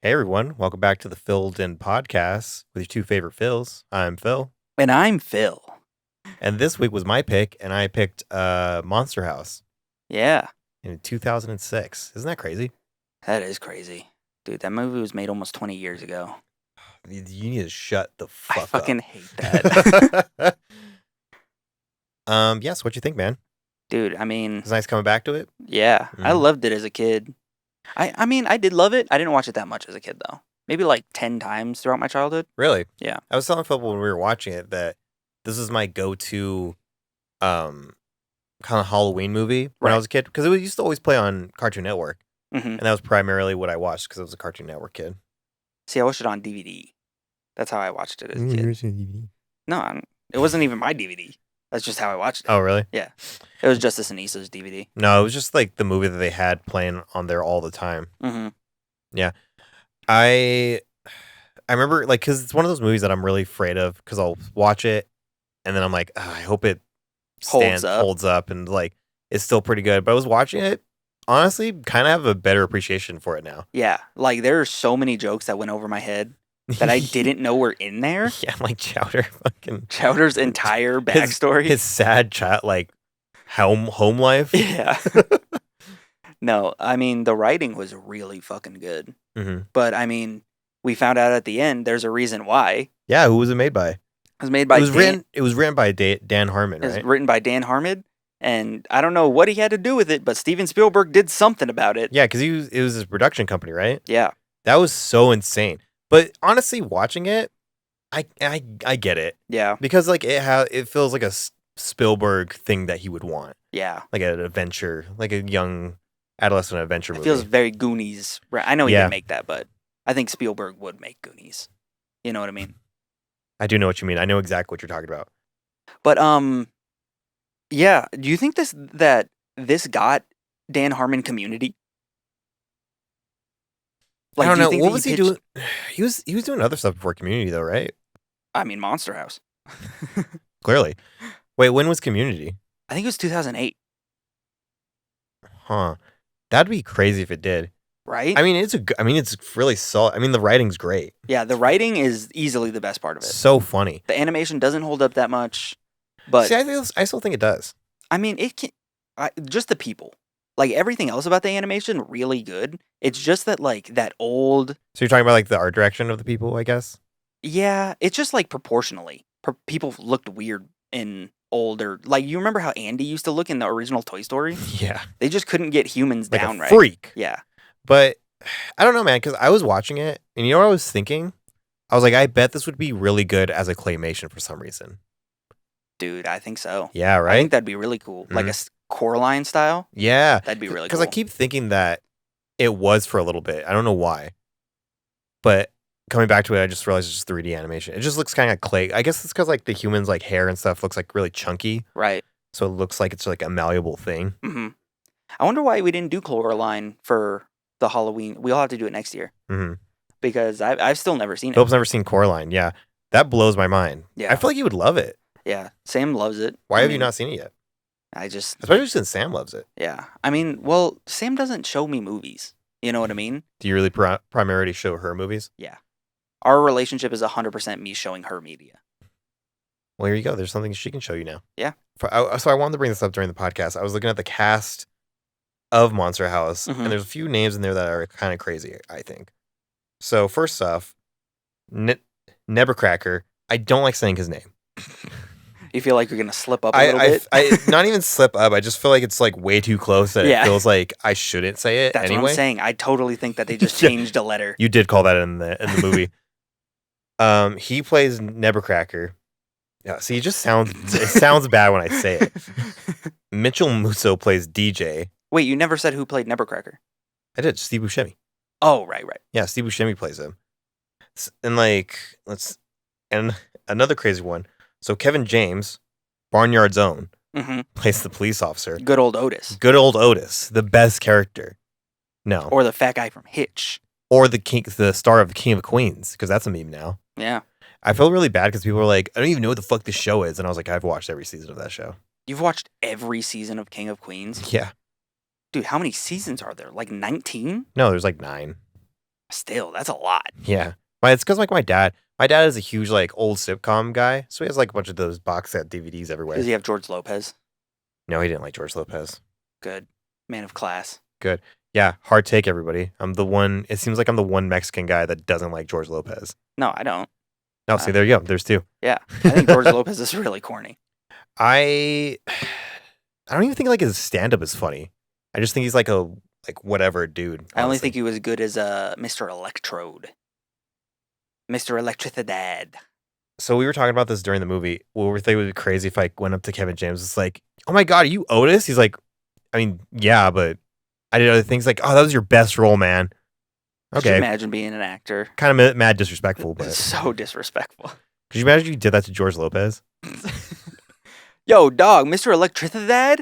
Hey everyone, welcome back to the Filled In podcast with your two favorite Phils. I'm Phil, And I'm Phil. and this week was my pick, and I picked Monster House Yeah, in 2006. Isn't that crazy? that is crazy. Dude, that movie was made almost 20 years ago. You need to shut the I fuck fucking hate that. up. Yes, what you think, man? Dude, I mean, It's nice coming back to it. yeah, I Mhm. loved it as a kid. I mean, I did love it. I didn't watch it that much as a kid, though. Maybe like 10 times throughout my childhood. Really? Yeah. I was telling people when we were watching it that this is my go-to um kind of Halloween movie when I Right. was a kid because it used to always play on Cartoon Network, hmm and that was primarily what I watched because I was a Cartoon Network kid. See, I watched it on DVD. That's how I watched it as a kid. No, it wasn't even my DVD. That's just how I watched it. Oh, really? Yeah. It was Justice and Issa's DVD. No, it was just like the movie that they had playing on there all the time. hmm I remember like because it's one of those movies that I'm really afraid of because I'll watch it and then I'm like, "Ugh, I hope it holds up, and like it's still pretty good. But I was watching it, honestly, kind of have a better appreciation for it now. Yeah. Like, there are so many jokes that went over my head that I didn't know were in there. Yeah, like Chowder, fucking Chowder's entire backstory. his sad child, like home life. Yeah. No, I mean, the writing was really fucking good. hmm But, I mean, we found out at the end there's a reason why. Yeah, who was it made by? It was made by It was written by Dan Harmon, It was right? written by Dan Harmon. And I don't know what he had to do with it, but Steven Spielberg did something about it. Yeah, because it was his production company, right? Yeah. That was so insane. But honestly, watching it, I get it Yeah. because like it feels like a Spielberg thing that he would want, Yeah. like an adventure, like a young adolescent adventure It movie. feels very Goonies. I know he Yeah. didn't make that, but I think Spielberg would make Goonies. You know what I mean? I do know what you mean. I know exactly what you're talking about. But yeah. Do you think that this got Dan Harmon Community? I don't do you know think what that was he pitched- doing. He was doing other stuff before Community though, right? I mean, Monster House. Clearly. Wait, when was Community? I think it was 2008, Huh? That'd be crazy if it did. right? I mean, it's really solid. I mean, the writing's great. Yeah, the writing is easily the best part of it. So funny. The animation doesn't hold up that much, but See, I still think it does. I mean, it can. Just the people, like everything else about the animation, really good. It's just that like that old. So you're talking about like the art direction of the people, I guess. Yeah, it's just like proportionally, people looked weird in older. Like you remember how Andy used to look in the original Toy Story? Yeah, They just couldn't get humans like down a right. freak. Yeah, But I don't know, man, because I was watching it, and you know what I was thinking? I was like, I bet this would be really good as a claymation for some reason. dude, I think so. Yeah, I right? think that'd be really cool, like a Coraline style. Yeah, That'd be really because cool. I keep thinking that it was for a little bit. I don't know why, but coming back to it, I just realized it's just 3D animation. It just looks kind of like clay. I guess it's because like the humans' like hair and stuff looks like really chunky, Right. so it looks like it's like a malleable thing. hmm I wonder why we didn't do Coraline for the Halloween. We'll have to do it next year hmm because I've still never seen it. Philip's never seen Coraline. Yeah, that blows my mind. Yeah. I feel like you would love it. Yeah, Sam loves it. Why I have you mean, not seen it yet? I just Especially since Sam loves it. yeah. I mean, well, Sam doesn't show me movies. You know what I mean? Do you really primarily show her movies? Our relationship is 100% me showing her media. Well, here you go. There's something she can show you now. Yeah. So I wanted to bring this up during the podcast. I was looking at the cast of Monster House, Mhm. and there's a few names in there that are kind of crazy, I think. So first off, Nebercracker. I don't like saying his name. You feel like you're gonna slip up a little bit? I not even slip up. I just feel like it's like way too close that Yeah. it feels like I shouldn't say it That's anyway. what I'm saying. I totally think that they just Yeah. changed a letter. You did call that in the movie. He plays Nebercracker. Yeah, see, it sounds bad when I say it. Mitchell Musso plays DJ. Wait, you never said who played Nebercracker. I did. Steve Buscemi. Oh, right. Yeah, Steve Buscemi plays him. And like, and another crazy one. So Kevin James, Barnyard's Own, hmm plays the police officer. Good old Otis, Good old Otis, the best character. No, or the fat guy from Hitch. or the star of the King of Queens, because that's a meme now. Yeah, I feel really bad because people were like, I don't even know what the fuck this show is, and I was like, I've watched every season of that show. you've watched every season of King of Queens, Yeah, dude. How many seasons are there? Like 19? no, there's like 9. Still, that's a lot. Yeah. It's because like my dad is a huge like old sitcom guy, so he has like a bunch of those box set DVDs everywhere. Does he have George Lopez? No, he didn't like George Lopez. Good. Man of class. Good. Yeah, hard take, everybody. It seems like I'm the one Mexican guy that doesn't like George Lopez. No, I don't. No, see, there you go. There's two. Yeah. I think George Lopez is really corny. I don't even think like his stand-up is funny. I just think he's like a whatever dude. Honestly. I only think he was good as Mr. Electrode. Mr. Electricidad. So we were talking about this during the movie. Well, we thought it would be crazy if I went up to Kevin James. It's like, oh my God, are you Otis? He's like, I mean, yeah, but I did other things. Like, oh, that was your best role, man. Okay. Could you imagine being an actor? Kind of mad disrespectful, but so disrespectful. Could you imagine you did that to George Lopez? Yo, dog, Mr. Electricidad?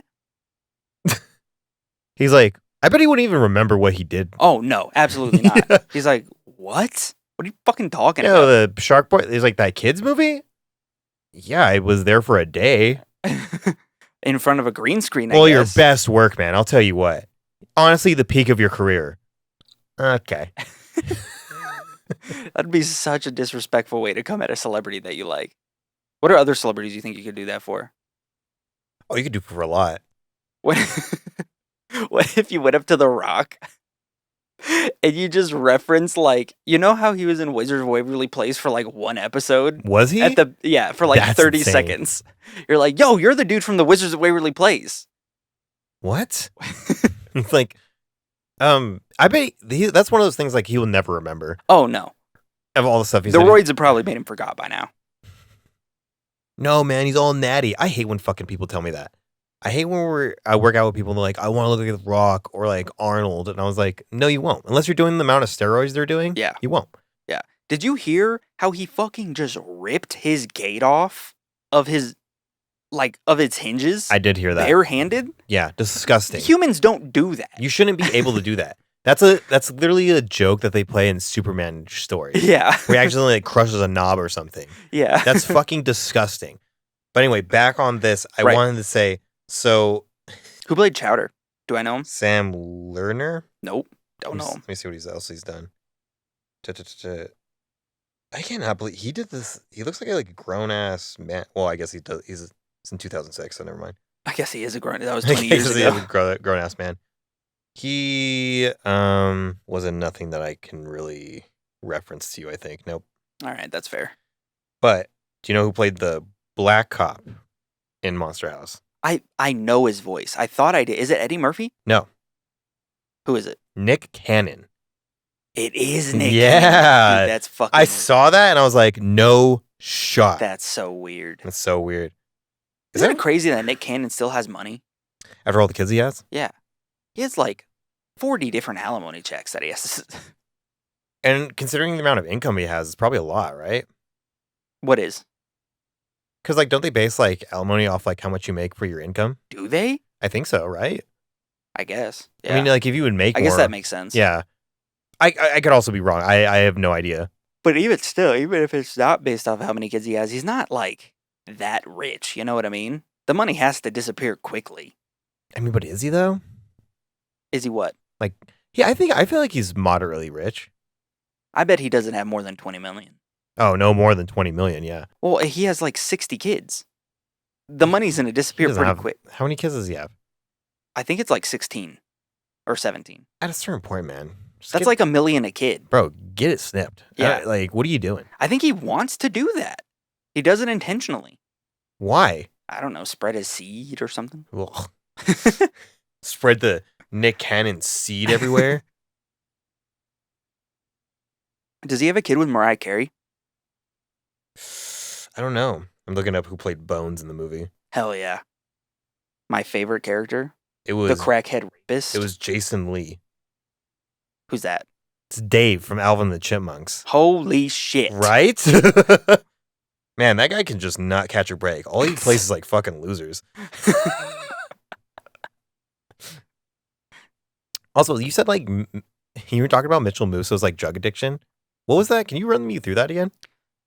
He's like, I bet he wouldn't even remember what he did. Oh, no, absolutely not. Yeah. He's like, what? What are you fucking talking about? The Shark Boy, is like that kids movie? Yeah, I was there for a day. In front of a green screen, Well, your best work, man. I'll tell you what. Honestly, the peak of your career. Okay. That'd be such a disrespectful way to come at a celebrity that you like. What are other celebrities you think you could do that for? Oh, you could do for a lot. What if you went up to The Rock and you just reference, like, you know how he was in Wizards of Waverly Place for like one episode? Was he? For like That's 30 insane. seconds. You're like, yo, you're the dude from the Wizards of Waverly Place. What? It's like, I bet that's one of those things like he will never remember. Oh, no. Of all the stuff he's The roids have probably made him forgot by now. No, man, he's all natty. I hate when fucking people tell me that. I hate when I work out with people and they're like, I want to look like The Rock or like Arnold. And I was like, no, you won't. Unless you're doing the amount of steroids they're doing, yeah, you won't. Yeah. Did you hear how he fucking just ripped his gate off of his, like, of its hinges? I did hear that. Barehanded? Yeah, disgusting. Humans don't do that. You shouldn't be able to do that. That's literally a joke that they play in Superman stories. Yeah. Where he accidentally like crushes a knob or something. Yeah. That's fucking disgusting. But anyway, back on this, I wanted to say, so... Who played Chowder? Do I know him? Sam Lerner? Nope. Don't know him. Let me see what else he's done. I cannot believe he did this. He looks like a grown-ass man. Well, I guess he does. He's in 2006, so never mind. I guess he is a grown... That was 20 years ago. He is a grown-ass man. He was in nothing that I can really reference to you, I think. Nope. All right, that's fair. But do you know who played the black cop in Monster House? I know his voice. I thought I did. Is it Eddie Murphy? No. Who is it? Nick Cannon. It is Nick Cannon. Dude, that's fucking... I saw that and I was like, no shot. That's so weird. That's so weird. Isn't it crazy that Nick Cannon still has money? After all the kids he has? Yeah. He has like 40 different alimony checks that he has to... And considering the amount of income he has, it's probably a lot, right? What is? Because, like, don't they base, like, alimony off, like, how much you make for your income? Do they? I think so, right? I guess. Yeah. I mean, like, if you would make more... I guess that makes sense. Yeah. I could also be wrong. I have no idea. But even still, even if it's not based off how many kids he has, he's not, like, that rich. You know what I mean? The money has to disappear quickly. I mean, but is he, though? Is he what? Like, yeah, I feel like he's moderately rich. I bet he doesn't have more than 20 million. Oh, no more than 20 million, yeah. Well, he has like 60 kids. The money's going to disappear pretty quick. How many kids does he have? I think it's like 16 or 17. At a certain point, man. That's like $1 million a kid. Bro, get it snipped. Yeah. Like, what are you doing? I think he wants to do that. He does it intentionally. Why? I don't know, spread his seed or something. Spread the Nick Cannon seed everywhere? Does he have a kid with Mariah Carey? I don't know. I'm looking up who played Bones in the movie. Hell yeah. My favorite character? It was the crackhead rapist? It was Jason Lee. Who's that? It's Dave from Alvin and the Chipmunks. Holy shit. Right? Man, that guy can just not catch a break. All he plays is like fucking losers. Also, you said like you were talking about Mitchell Musso's like drug addiction. What was that? Can you run me through that again?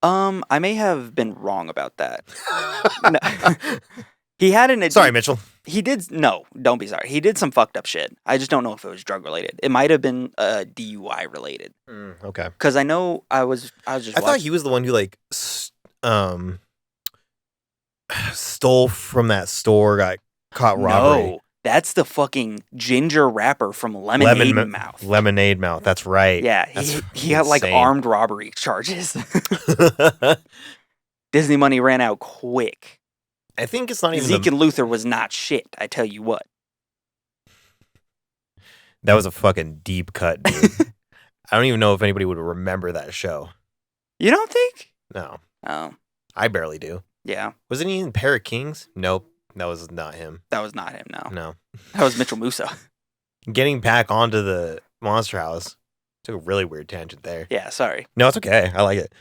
I may have been wrong about that. He had an Sorry, Mitchell. He did no, don't be sorry. He did some fucked up shit. I just don't know if it was drug related. It might have been DUI related. Okay. Because I know I was just. I thought he was the one who like stole from that store, got caught robbery. No, that's the fucking ginger rapper from Lemonade Mouth. Lemonade Mouth. That's right. Yeah, he got like armed robbery charges. Disney money ran out quick. I think it's not even Zeke and Luther was not shit. I tell you what. That was a fucking deep cut, dude. I don't even know if anybody would remember that show. You don't think? No. Oh. I barely do. Yeah. Wasn't he in Pair of Kings? Nope. That was not him. That was not him, no. No. That was Mitchell Musa. Getting back onto the Monster House. Took a really weird tangent there. Yeah, sorry. No, it's okay. I like it.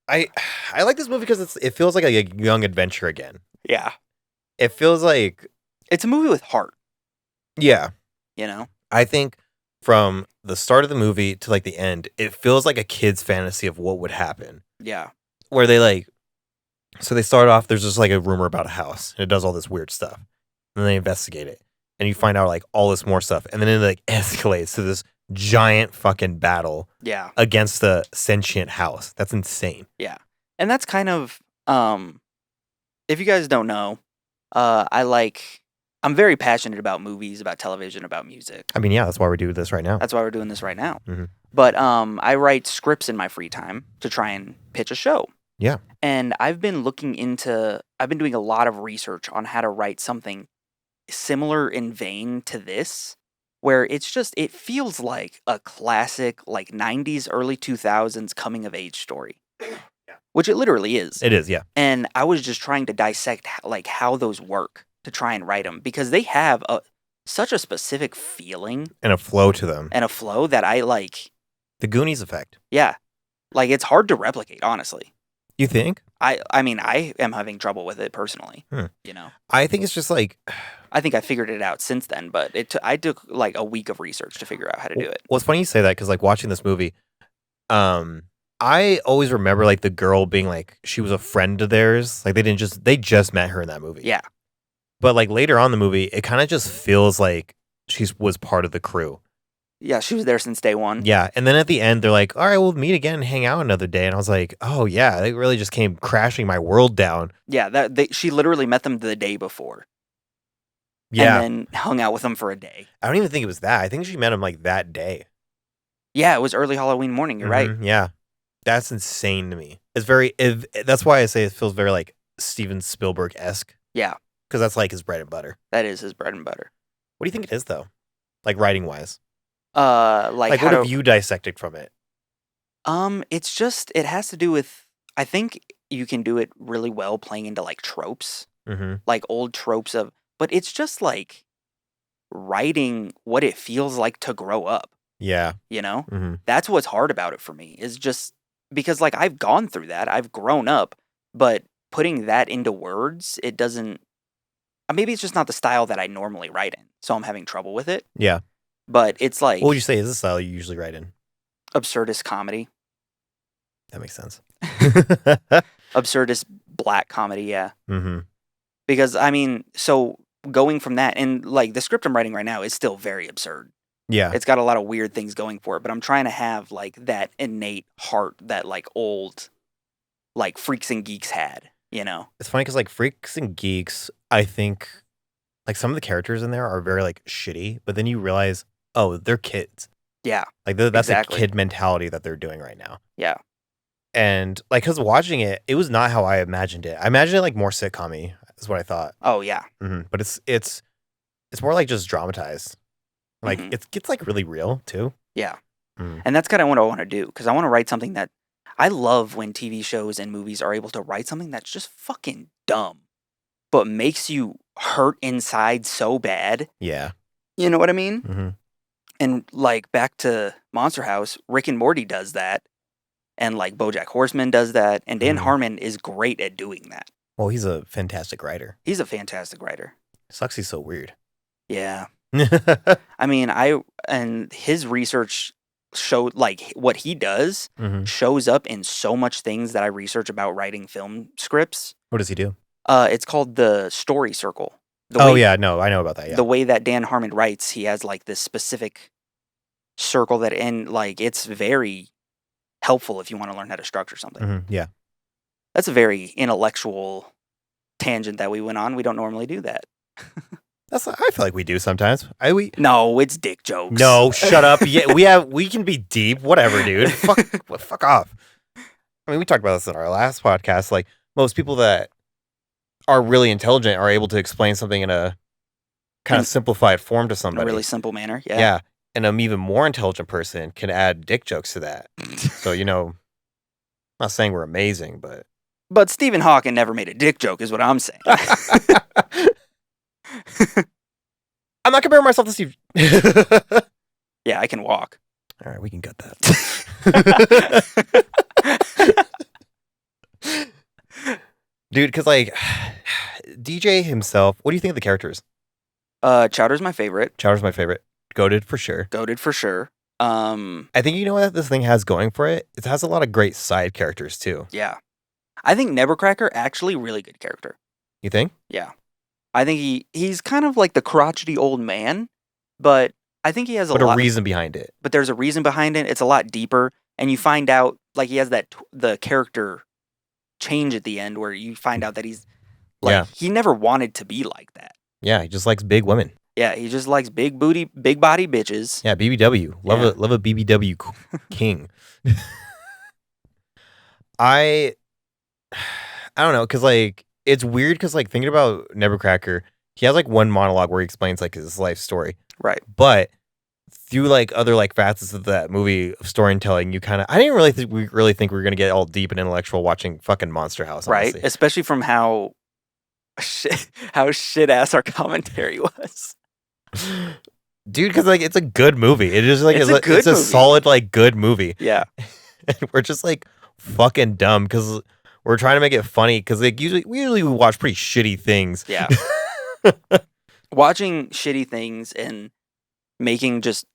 I like this movie because it feels like a young adventure again. Yeah. It feels like it's a movie with heart. Yeah. You know? I think from the start of the movie to like the end, it feels like a kid's fantasy of what would happen. Yeah. Where they so they start off, there's just like a rumor about a house and it does all this weird stuff. And then they investigate it and you find out like all this more stuff. And then it like escalates to this giant fucking battle. Yeah. Against the sentient house. That's insane. Yeah. And that's kind of, if you guys don't know, I'm very passionate about movies, about television, about music. I mean, yeah, that's why we're doing this right now. That's why we're doing this right now. Mm-hmm. But I write scripts in my free time to try and pitch a show. Yeah. And I've been doing a lot of research on how to write something similar in vein to this, where it feels like a classic, like 90s, early 2000s coming of age story. Yeah. Which it literally is. It is, yeah. And I was just trying to dissect like how those work to try and write them because they have such a specific feeling and a flow to them. And a flow that I like. The Goonies effect. Yeah. Like it's hard to replicate, honestly. You think? I mean, I am having trouble with it personally. You know? I think it's just like I think I figured it out since then, but I took like a week of research to figure out how to do it. Well, it's funny you say that because like watching this movie, I always remember like the girl being like she was a friend of theirs. Like they just met her in that movie. Yeah. But like later on in the movie, it kind of just feels like she was part of the crew. Yeah, she was there since day one. Yeah, and then at the end, they're like, all right, we'll meet again and hang out another day. And I was like, oh, yeah, they really just came crashing my world down. Yeah, she literally met them the day before. Yeah. And then hung out with them for a day. I don't even think it was that. I think she met him like that day. Yeah, it was early Halloween morning. You're right. Yeah. That's insane to me. That's why I say it feels very like Steven Spielberg-esque. Yeah. Because that's like his bread and butter. That is his bread and butter. What do you think it is, though? Like writing-wise? Like what have you dissected from it? It's just, it has to do with, I think you can do it really well playing into like tropes, like old tropes but it's just like writing what it feels like to grow up. Yeah. You know? That's what's hard about it for me is just because like I've gone through that, I've grown up, but putting that into words, it doesn't, maybe it's just not the style that I normally write in. So I'm having trouble with it. Yeah. But it's like... What would you say is the style you usually write in? Absurdist comedy. That makes sense. Absurdist black comedy, yeah. Because, I mean, so going from that, and like the script I'm writing right now is still very absurd. Yeah. It's got a lot of weird things going for it, but I'm trying to have like that innate heart that like old, like Freaks and Geeks had, you know? It's funny because like Freaks and Geeks, I think like some of the characters in there are very like shitty, but then you realize, oh, they're kids. Yeah. Like that's exactly. A kid mentality that they're doing right now. Yeah. And like, because watching it, it was not how I imagined it. I imagined it like more sitcom-y is what I thought. Oh, yeah. But it's more like just dramatized. Like it gets like really real too. Yeah. And that's kind of what I want to do because I want to write something that I love when TV shows and movies are able to write something that's just fucking dumb, but makes you hurt inside so bad. Yeah. You know what I mean? And like back to Monster House, Rick and Morty does that. And like BoJack Horseman does that. And Dan Harmon is great at doing that. Well, he's a fantastic writer. He's a fantastic writer. Sucks he's so weird. Yeah. I mean, and his research showed like what he does shows up in so much things that I research about writing film scripts. What does he do? It's called the story circle. Yeah, no, I know about that. Yeah, the way that Dan Harmon writes, he has like this specific circle that, and like it's very helpful if you want to learn how to structure something. Yeah, that's a very intellectual tangent that we went on. We don't normally do that. I feel like we do sometimes. No, it's dick jokes. No, shut up. Yeah, we can be deep. Whatever, dude. Fuck off. I mean, we talked about this in our last podcast. Like most people that are really intelligent are able to explain something in a kind of simplified form to somebody. In a really simple manner. Yeah. Yeah. And an even more intelligent person can add dick jokes to that. So, I'm not saying we're amazing, but. But Stephen Hawking never made a dick joke, is what I'm saying. I'm not comparing myself to Steve. Yeah, I can walk. All right, we can cut that. Dude, because like DJ himself, what do you think of the characters? Chowder's my favorite. Goated for sure. I think you know what this thing has going for it? It has a lot of great side characters too. Yeah. I think Nevercracker actually really good character. You think? Yeah. I think he's kind of like the crotchety old man, but I think he has a reason behind it. But there's a reason behind it. It's a lot deeper, and you find out like he has the character change at the end where you find out that he's like he never wanted to be like that. Yeah, he just likes big women. Yeah, he just likes big booty, big body bitches. Yeah, BBW. Love a BBW king. I don't know, because like it's weird because like thinking about Nevercracker, he has like one monologue where he explains like his life story. Right. But through like other like facets of that movie of storytelling, I didn't really think we were gonna get all deep and intellectual watching fucking Monster House. Honestly. Right. Especially from how shit ass our commentary was. Dude, because like it's a good movie. It is like it's a solid like good movie. Yeah. And we're just like fucking dumb because we're trying to make it funny because like we usually watch pretty shitty things. Yeah. Watching shitty things and making just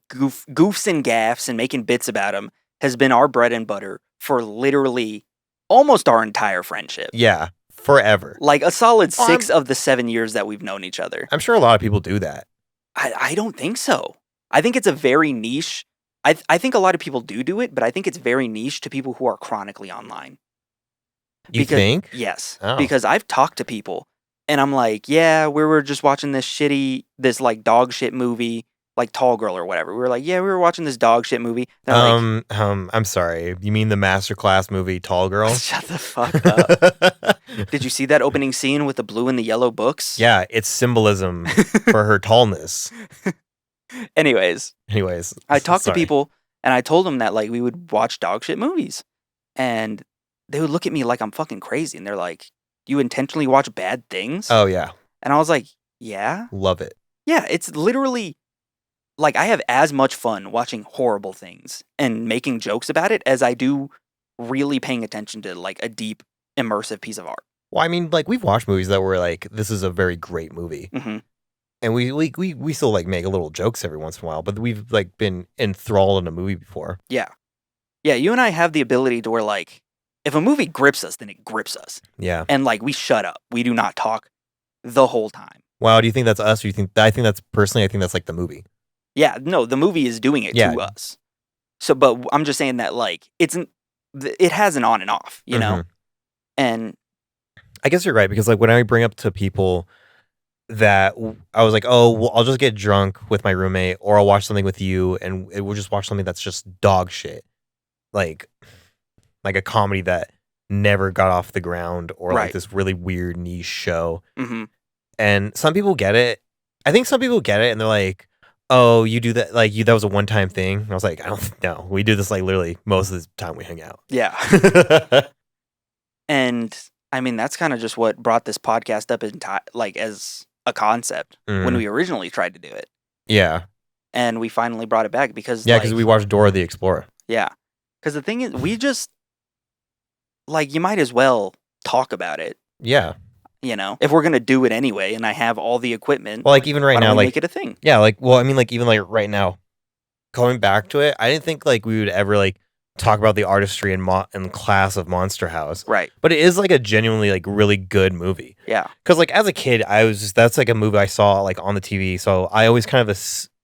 goofs and gaffs and making bits about them has been our bread and butter for literally almost our entire friendship. Yeah, forever. Like a solid 6 of the 7 years that we've known each other. I'm sure a lot of people do that. I don't think so. I think it's a very niche. I think a lot of people do it, but I think it's very niche to people who are chronically online. You think? Yes. Oh. Because I've talked to people and I'm like, yeah, we were just watching this like dog shit movie, like Tall Girl or whatever. We were like, yeah, we were watching this dog shit movie. I'm sorry. You mean the Masterclass movie Tall Girl? Shut the fuck up. Did you see that opening scene with the blue and the yellow books? Yeah, it's symbolism for her tallness. Anyways, I talked to people and I told them that like we would watch dog shit movies and they would look at me like I'm fucking crazy and they're like, you intentionally watch bad things? Oh yeah. And I was like, yeah. Love it. Yeah, it's literally like I have as much fun watching horrible things and making jokes about it as I do really paying attention to like a deep immersive piece of art. Well, I mean, like we've watched movies that were like, this is a very great movie. Mm-hmm. And we still like make a little jokes every once in a while, but we've like been enthralled in a movie before. Yeah. Yeah, you and I have the ability to where like if a movie grips us, then it grips us. Yeah. And like we shut up. We do not talk the whole time. Wow, do you think that's us or I think that's like the movie. Yeah, no, the movie is doing it to us. So but I'm just saying that like it has an on and off, you know. And I guess you're right because like when I bring up to people that I was like, oh, well, I'll just get drunk with my roommate or I'll watch something with you and we'll just watch something that's just dog shit. Like a comedy that never got off the ground or like this really weird niche show. Mm-hmm. And some people get it. I think some people get it and they're like, oh, you do that like that was a one-time thing. And I was like, I don't know. We do this like literally most of the time we hang out. Yeah. And I mean, that's kind of just what brought this podcast up like as a concept when we originally tried to do it. Yeah. And we finally brought it back because because we watched Dora the Explorer. Yeah. Because the thing is, we just like you might as well talk about it. Yeah. You know, if we're gonna do it anyway, and I have all the equipment. Well, like even right now, like make it a thing. Yeah, like well, I mean, like even like right now, going back to it, I didn't think like we would ever like talk about the artistry and class of Monster House. Right. But it is like a genuinely like really good movie. Yeah. Because like as a kid, that's like a movie I saw like on the TV. So I always kind of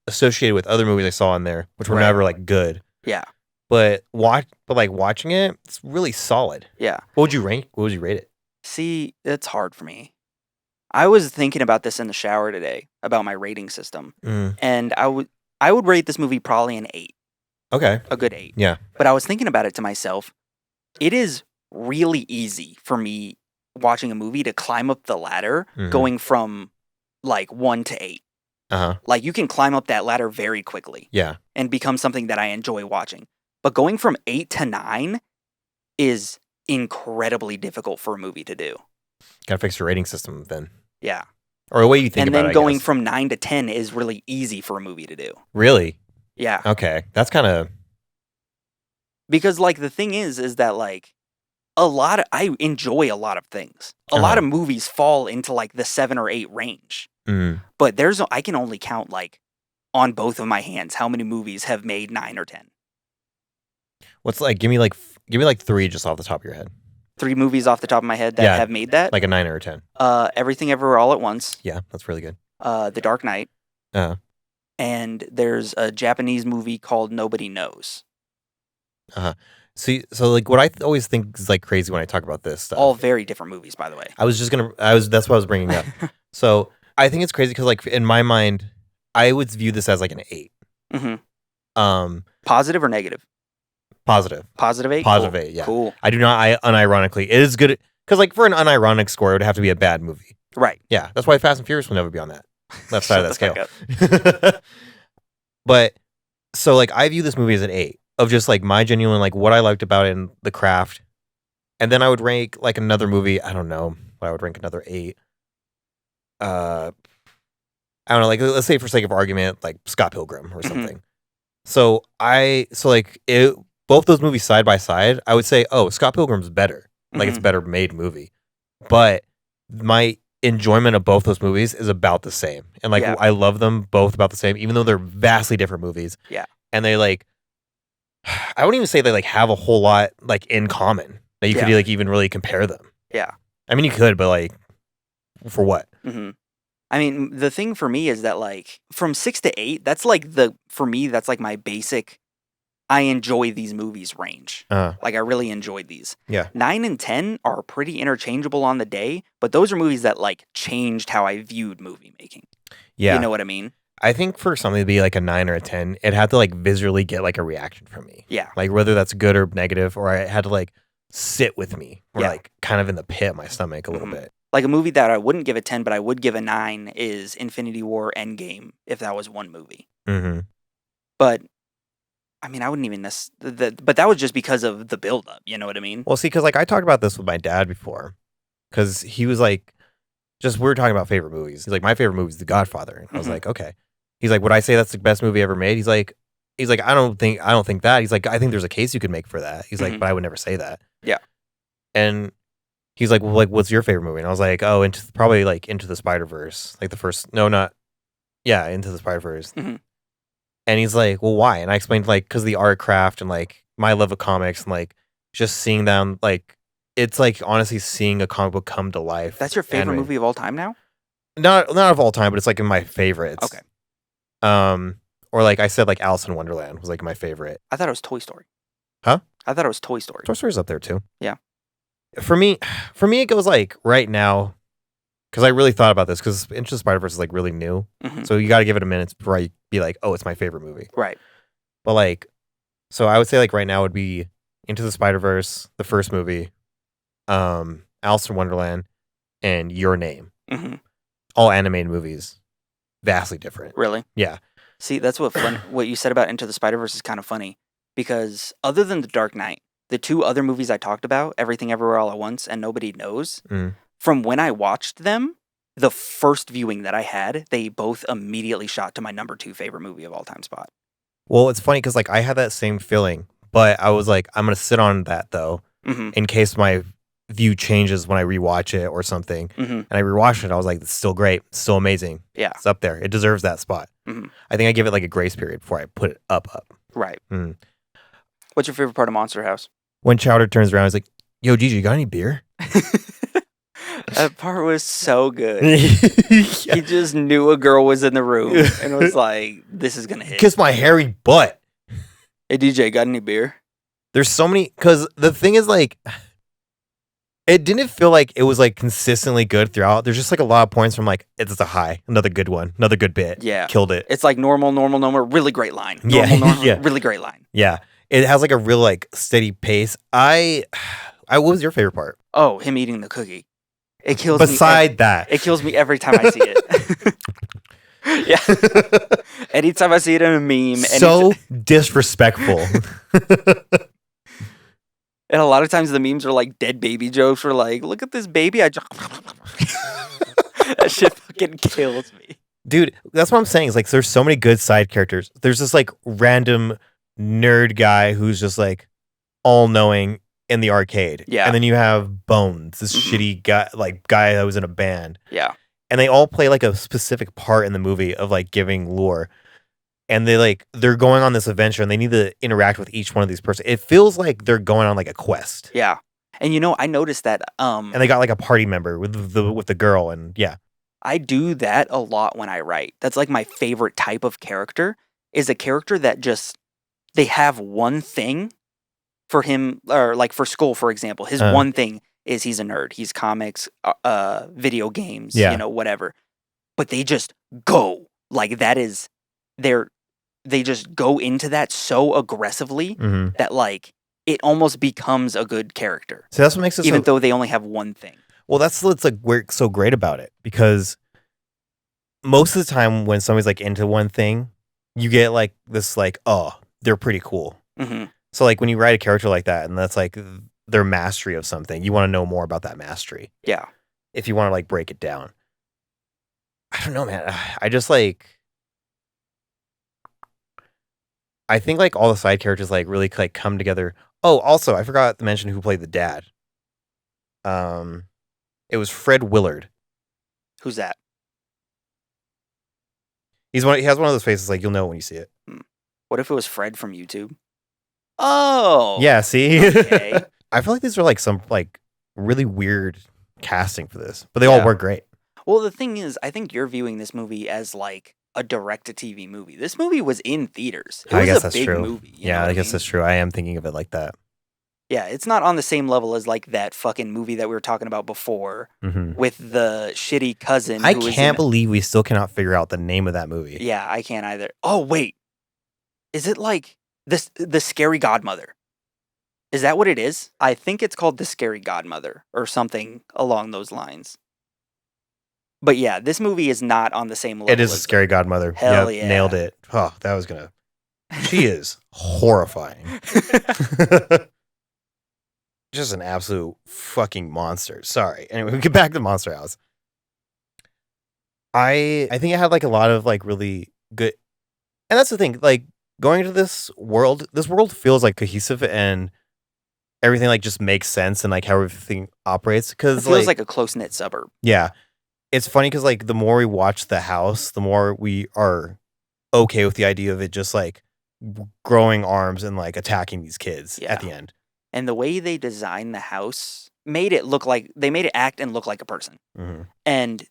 associated with other movies I saw in there, which were never like good. Yeah. But watching it, it's really solid. Yeah. What would you rate it? See, it's hard for me. I was thinking about this in the shower today about my rating system, and I would rate this movie probably an 8. Okay. A good 8. Yeah. But I was thinking about it to myself. It is really easy for me watching a movie to climb up the ladder going from like 1 to 8. Like you can climb up that ladder very quickly. Yeah. And become something that I enjoy watching. But going from 8 to 9 is incredibly difficult for a movie to do. Gotta fix your rating system then. Yeah. Or the way you think about it. And then going from 9 to 10 is really easy for a movie to do. Really? Yeah. Okay. That's kind of... Because, like, the thing is that, like, I enjoy a lot of things. A lot of movies fall into, like, the 7 or 8 range. But I can only count, like, on both of my hands how many movies have made 9 or 10. What's like, give me like 3 just off the top of your head. 3 movies off the top of my head that have made that? Like a 9 or a 10. Everything Everywhere All at Once. Yeah, that's really good. The Dark Knight. And there's a Japanese movie called Nobody Knows. See, so like what I always think is like crazy when I talk about this stuff. All very different movies, by the way. That's what I was bringing up. So I think it's crazy because like in my mind, I would view this as like an 8. Positive or negative? Positive. Positive 8? Positive cool. 8, yeah. Cool. I do not, unironically, it is good, because like for an unironic score, it would have to be a bad movie. Right. Yeah, that's why Fast and Furious will never be on that left side of that scale. But, so like I view this movie as an 8, of just like my genuine, like what I liked about it and the craft. And then I would rank like another movie, I don't know, but I would rank another 8. I don't know, like let's say for sake of argument, like Scott Pilgrim or something. So both those movies side by side, I would say, oh, Scott Pilgrim's better. Like it's a better made movie. But my enjoyment of both those movies is about the same. And like I love them both about the same, even though they're vastly different movies. Yeah. And they like, I wouldn't even say they like have a whole lot like in common that you could like even really compare them. Yeah. I mean, you could, but like, for what? I mean, the thing for me is that like from 6 to 8, that's like for me, that's like my basic, I enjoy these movies range. Like I really enjoyed these. Yeah. 9 and 10 are pretty interchangeable on the day, but those are movies that like changed how I viewed movie making. Yeah. You know what I mean? I think for something to be like a 9 or a 10, it had to like visually get like a reaction from me. Yeah. Like whether that's good or negative, or I had to like sit with me, or like kind of in the pit of my stomach a little bit. Like a movie that I wouldn't give a 10, but I would give a 9 is Infinity War Endgame, if that was one movie. But I mean, I wouldn't even but that was just because of the buildup. You know what I mean? Well, see, because like I talked about this with my dad before, because he was like, we were talking about favorite movies. He's like, my favorite movie is The Godfather. And I was like, okay. He's like, would I say that's the best movie ever made? He's like, I don't think that. He's like, I think there's a case you could make for that. He's like, but I would never say that. Yeah. And he's like, well, like, what's your favorite movie? And I was like, oh, probably like Into the Spider-Verse, like the first, Into the Spider-Verse. And he's like, well, why? And I explained like, because the art craft and like my love of comics and like just seeing them, like it's like honestly seeing a comic book come to life. That's your favorite movie of all time now? Not of all time, but it's like in my favorites. Okay. Or like I said, like Alice in Wonderland was like my favorite. I thought it was Toy Story. Huh? I thought it was Toy Story. Toy Story's up there too. Yeah. For me, it goes like right now, because I really thought about this, because Into the Spider-Verse is like really new. So you got to give it a minute before I be like, oh, it's my favorite movie. Right. But like, so I would say like right now would be Into the Spider-Verse, the first movie, Alice in Wonderland, and Your Name. All animated movies. Vastly different. Really? Yeah. See, that's what you said about Into the Spider-Verse is kind of funny, because other than The Dark Knight, the 2 other movies I talked about, Everything Everywhere All at Once and Nobody Knows, from when I watched them, the first viewing that I had, they both immediately shot to my number 2 favorite movie of all time spot. Well, it's funny because like I had that same feeling, but I was like, I'm gonna sit on that though, in case my view changes when I rewatch it or something. And I rewatched it, I was like, it's still great, it's still amazing. Yeah, it's up there. It deserves that spot. I think I give it like a grace period before I put it up. Right. What's your favorite part of Monster House? When Chowder turns around, he's like, "Yo, Gigi, you got any beer?" That part was so good. He just knew a girl was in the room and was like, "This is gonna hit." Kiss my hairy butt. Hey DJ, got any beer? There's so many, because the thing is, like, it didn't feel like it was like consistently good throughout. There's just like a lot of points from like, it's a high, another good one, another good bit. Yeah, killed it. It's like normal, really great line. Normal, yeah, really great line. Yeah, it has like a real like steady pace. What was your favorite part? Oh, him eating the cookie. It kills me. Beside that, it kills me every time I see it. Yeah. Anytime I see it in a meme. So disrespectful. And a lot of times the memes are like dead baby jokes. Or like, look at this baby. That shit fucking kills me. Dude, that's what I'm saying. Is like there's so many good side characters. There's this like random nerd guy who's just like all knowing in the arcade. Yeah. And then you have Bones, this shitty guy that was in a band. Yeah. And they all play like a specific part in the movie of like giving lore. And they're going on this adventure and they need to interact with each one of these persons. It feels like they're going on like a quest. Yeah. And you know, I noticed that and they got like a party member with the girl, and yeah. I do that a lot when I write. That's like my favorite type of character, is a character that just, they have one thing for him, or like for Skull, for example. His one thing is he's a nerd. He's comics, video games, whatever. But they just go. Like that is they just go into that so aggressively that like it almost becomes a good character. So that's what makes it even though they only have one thing. Well, that's what's like we're so great about it, because most of the time when somebody's like into one thing, you get like this like, oh, they're pretty cool. Mm-hmm. So like when you write a character like that and that's like their mastery of something, you want to know more about that mastery. Yeah. If you want to like break it down. I don't know, man. I just like, I think like all the side characters like really like come together. Oh, also I forgot to mention who played the dad. It was Fred Willard. Who's that? He has one of those faces like you'll know when you see it. What if it was Fred from YouTube? Oh. Yeah, see? Okay. I feel like these are like some like really weird casting for this, but they all work great. Well, the thing is, I think you're viewing this movie as like a direct-to-TV movie. This movie was in theaters. It was a big movie. Yeah, I guess that's true. I am thinking of it like that. Yeah, it's not on the same level as like that fucking movie that we were talking about before with the shitty cousin. I can't believe we still cannot figure out the name of that movie. Yeah, I can't either. Oh, wait. Is it like the Scary Godmother? Is that what it is? I think it's called The Scary Godmother or something along those lines. But yeah, this movie is not on the same level. It is a Scary Godmother. Hell yeah. Nailed it. Oh, that was gonna. She is horrifying. Just an absolute fucking monster. Sorry. Anyway, we get back to Monster House. I think it had like a lot of like really good, and that's the thing. Like going into this world feels like cohesive and everything like just makes sense and like how everything operates. Because it feels like a close knit suburb. Yeah, it's funny because like the more we watch the house, the more we are okay with the idea of it just like growing arms and like attacking these kids at the end. And the way they designed the house made it look like, they made it act and look like a person. And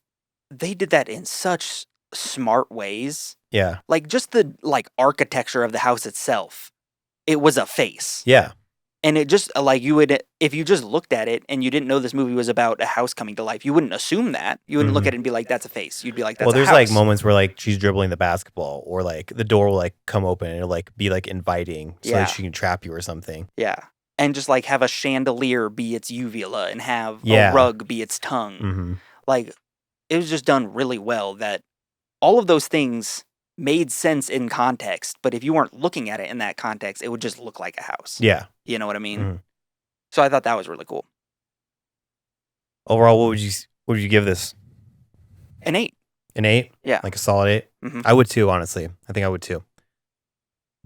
they did that in such smart ways. Yeah. Like just the like architecture of the house itself, it was a face. Yeah. And it just like you would, if you just looked at it and you didn't know this movie was about a house coming to life, you wouldn't assume that. You wouldn't look at it and be like, that's a face. You'd be like, that's a house. Well, there's like moments where like she's dribbling the basketball or like the door will like come open and it'll like be like inviting so that she can trap you or something. Yeah. And just like have a chandelier be its uvula and have a rug be its tongue. Like it was just done really well that all of those things made sense in context. But if you weren't looking at it in that context, it would just look like a house. Yeah. You know what I mean? So I thought that was really cool. Overall, what would you give this? An 8. An 8? Yeah. Like a solid 8? I would too, honestly. I think I would too.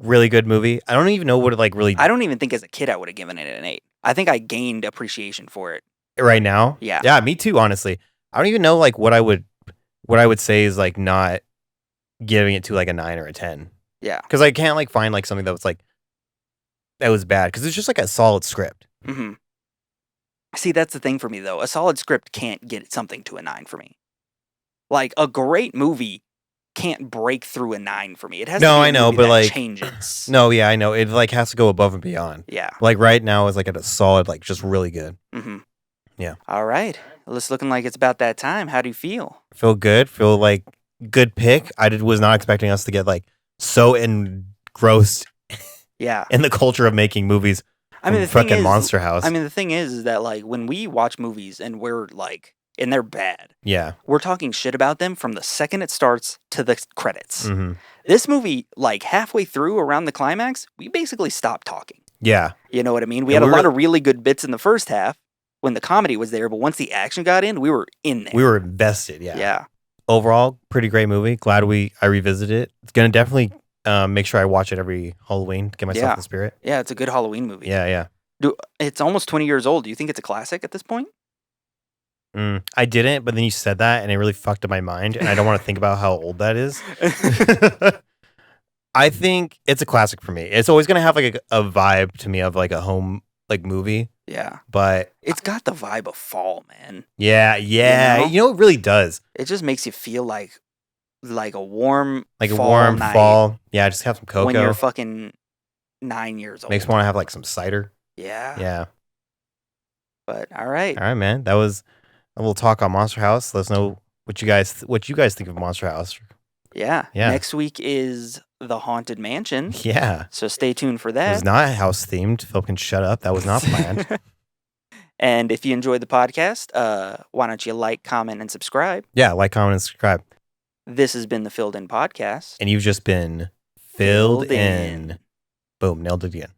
Really good movie. I don't even know what it like really. I don't even think as a kid I would have given it an 8. I think I gained appreciation for it. Right now? Yeah. Yeah, me too, honestly. I don't even know like what I would say is like not giving it to like a 9 or a 10. Yeah. Because I can't like find like something that was like that was bad because it's just like a solid script. Mm-hmm. See, that's the thing for me though. A solid script can't get something to a 9 for me. Like a great movie can't break through a 9 for me. It has to be I know, but like changes. No, yeah, I know. It like has to go above and beyond. Yeah. Like right now is like at a solid, like just really good. Mm-hmm. Yeah. All right. Well, it's looking like it's about that time. How do you feel? Feel good. Feel like good pick. Was not expecting us to get like so engrossed. Yeah. In the culture of making movies. I mean, the fucking thing is, Monster House. I mean, the thing is that like when we watch movies and we're like, and they're bad. Yeah. We're talking shit about them from the second it starts to the credits. Mm-hmm. This movie, like halfway through around the climax, we basically stopped talking. Yeah. You know what I mean? We had a lot of really good bits in the first half when the comedy was there, but once the action got in, we were in there. We were invested, yeah. Yeah. Overall, pretty great movie. Glad I revisited it. It's gonna definitely make sure I watch it every Halloween to get myself in the spirit. Yeah, it's a good Halloween movie. Yeah. It's almost 20 years old. Do you think it's a classic at this point? I didn't, but then you said that, and it really fucked up my mind, and I don't want to think about how old that is. I think it's a classic for me. It's always gonna have like a vibe to me of like a home like movie. Yeah, but it's got the vibe of fall, man. Yeah. You know, it really does. It just makes you feel like a warm, night. Fall. Yeah, just have some cocoa when you're fucking 9 years old. Makes me want to have like some cider. Yeah. But all right, man. That was a little talk on Monster House. Let us know what you guys think of Monster House. Yeah. Next week is The Haunted Mansion. Yeah. So stay tuned for that. It was not house themed. Phil can shut up. That was not planned. And if you enjoyed the podcast, why don't you like, comment, and subscribe? Yeah, like, comment, and subscribe. This has been the Filled In Podcast. And you've just been filled in. Boom, nailed it again.